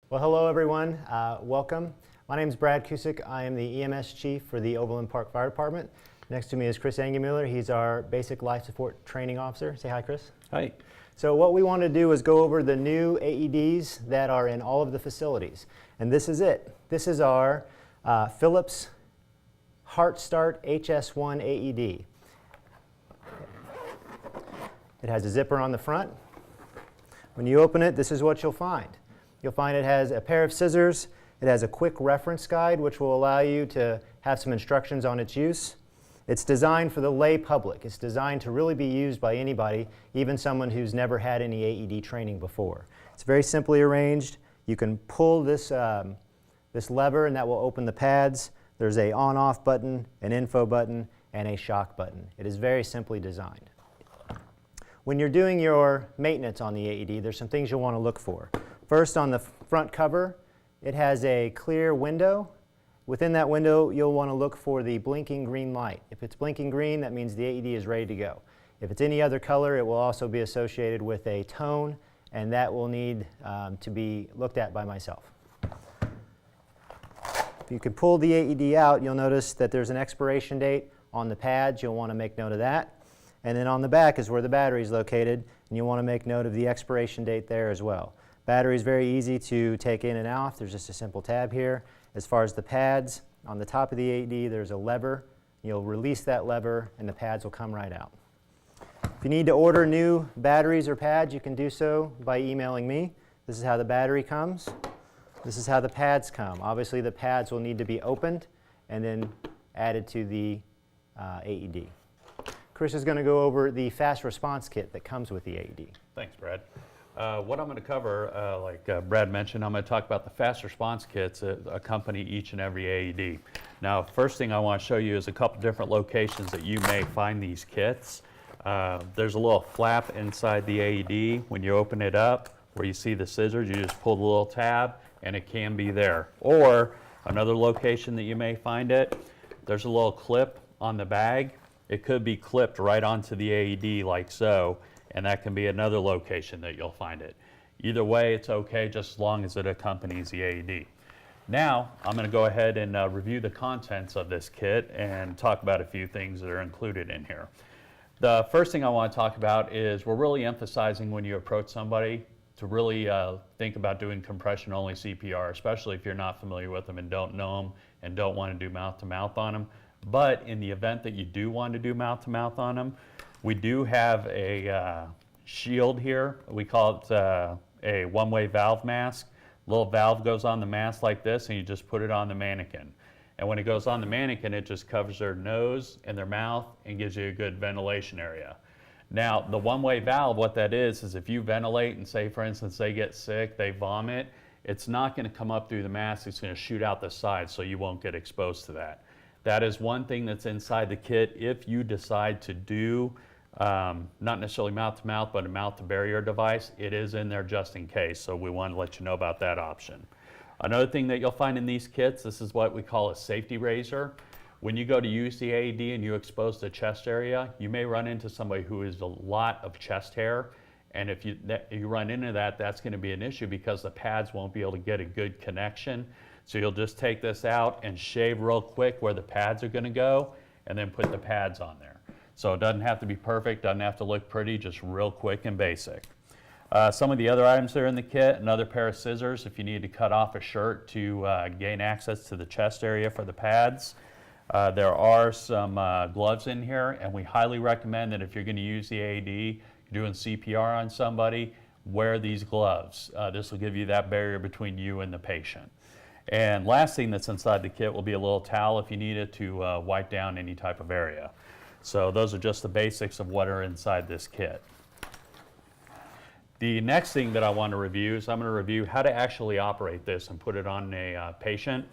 Well, hello everyone. Welcome. My name is Brad Cusick. I am the EMS Chief for the Overland Park Fire Department. Next to me is Chris Angemuller. He's our Basic Life Support Training Officer. Say hi, Chris. Hi. So what we want to do is go over the new AEDs that are in all of the facilities. And this is it. This is our Philips HeartStart HS1 AED. It has a zipper on the front. When you open it, this is what you'll find. You'll find it has a pair of scissors. It has a quick reference guide which will allow you to have some instructions on its use. It's designed for the lay public. It's designed to really be used by anybody, even someone who's never had any AED training before. It's very simply arranged. You can pull this lever and that will open the pads. There's a on-off button, an info button, and a shock button. It is very simply designed. When you're doing your maintenance on the AED, there's some things you'll want to look for. First, on the front cover, it has a clear window. Within that window, you'll want to look for the blinking green light. If it's blinking green, that means the AED is ready to go. If it's any other color, it will also be associated with a tone, and that will need to be looked at by myself. If you can pull the AED out, you'll notice that there's an expiration date on the pads. You'll want to make note of that. And then on the back is where the battery is located, and you'll want to make note of the expiration date there as well. Battery is very easy to take in and out. There's just a simple tab here. As far as the pads, on the top of the AED there's a lever. You'll release that lever and the pads will come right out. If you need to order new batteries or pads, you can do so by emailing me. This is how the battery comes. This is how the pads come. Obviously the pads will need to be opened and then added to the AED. Chris is going to go over the fast response kit that comes with the AED. Thanks, Brad. What I'm going to cover, like Brad mentioned, I'm going to talk about the fast response kits that accompany each and every AED. Now, first thing I want to show you is a couple different locations that you may find these kits. There's a little flap inside the AED. When you open it up, where you see the scissors, you just pull the little tab and it can be there. Or another location that you may find it, there's a little clip on the bag. It could be clipped right onto the AED like so, and that can be another location that you'll find it. Either way, it's okay just as long as it accompanies the AED. Now, I'm going to go ahead and review the contents of this kit and talk about a few things that are included in here. The first thing I want to talk about is we're really emphasizing when you approach somebody to really think about doing compression-only CPR, especially if you're not familiar with them and don't know them and don't want to do mouth-to-mouth on them. But in the event that you do want to do mouth-to-mouth on them, we do have a shield here. We call it a one-way valve mask. Little valve goes on the mask like this, and you just put it on the mannequin. And when it goes on the mannequin, it just covers their nose and their mouth and gives you a good ventilation area. Now, the one-way valve, what that is if you ventilate and say, for instance, they get sick, they vomit, it's not going to come up through the mask. It's going to shoot out the side, so you won't get exposed to that. That is one thing that's inside the kit if you decide to do not necessarily mouth-to-mouth, but a mouth-to-barrier device. It is in there just in case, so we want to let you know about that option. Another thing that you'll find in these kits, this is what we call a safety razor. When you go to use the AED and you expose the chest area, you may run into somebody who has a lot of chest hair, and if you run into that, that's going to be an issue because the pads won't be able to get a good connection. So you'll just take this out and shave real quick where the pads are going to go and then put the pads on there. So it doesn't have to be perfect, doesn't have to look pretty, just real quick and basic. Some of the other items that are in the kit, another pair of scissors if you need to cut off a shirt to gain access to the chest area for the pads. There are some gloves in here, and we highly recommend that if you're going to use the AED, you're doing CPR on somebody, wear these gloves. This will give you that barrier between you and the patient. And last thing that's inside the kit will be a little towel if you need it to wipe down any type of area. So those are just the basics of what are inside this kit. The next thing that I want to review is I'm going to review how to actually operate this and put it on a patient.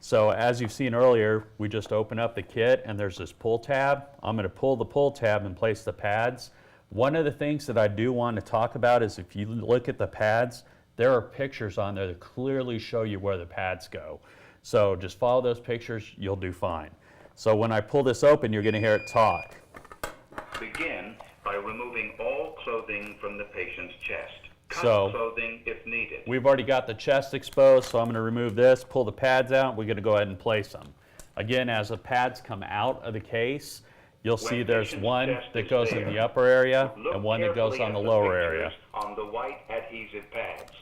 So as you've seen earlier, we just open up the kit and there's this pull tab. I'm going to pull the pull tab and place the pads. One of the things that I do want to talk about is if you look at the pads, there are pictures on there that clearly show you where the pads go. So just follow those pictures, you'll do fine. So when I pull this open, you're going to hear it talk. Begin by removing all clothing from the patient's chest. So clothing if needed. we've already got the chest exposed, so I'm going to remove this, pull the pads out, we're going to go ahead and place them. Again, as the pads come out of the case, you'll see there's patient's one chest that is goes in there, the upper area look and one that goes carefully on the at lower pictures area. on the white adhesive pads.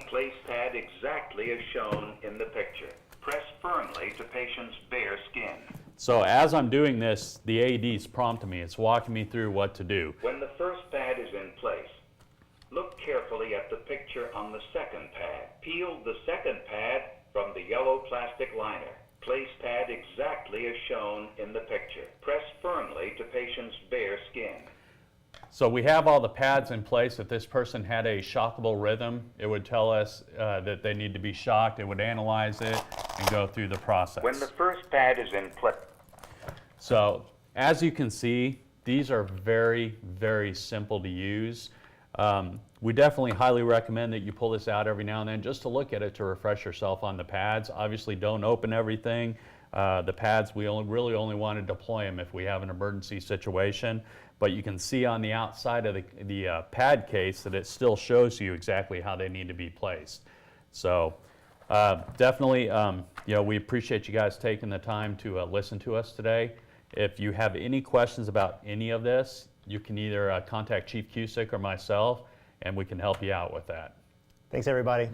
Place pad exactly as shown in the picture. Press firmly to patient's bare skin. So as I'm doing this, the AED is prompting me. It's walking me through what to do. When the first pad is in place, look carefully at the picture on the second pad. Peel the second pad from the yellow plastic liner. Place pad exactly as shown in the picture. Press firmly to patient's bare skin. So we have all the pads in place. If this person had a shockable rhythm, it would tell us that they need to be shocked. It would analyze it and go through the process. When the first pad is in place. So as you can see, these are very, very simple to use. We definitely highly recommend that you pull this out every now and then just to look at it to refresh yourself on the pads. Obviously, don't open everything. The pads, we really only want to deploy them if we have an emergency situation. But you can see on the outside of the pad case that it still shows you exactly how they need to be placed. So definitely, we appreciate you guys taking the time to listen to us today. If you have any questions about any of this, you can either contact Chief Cusick or myself, and we can help you out with that. Thanks, everybody.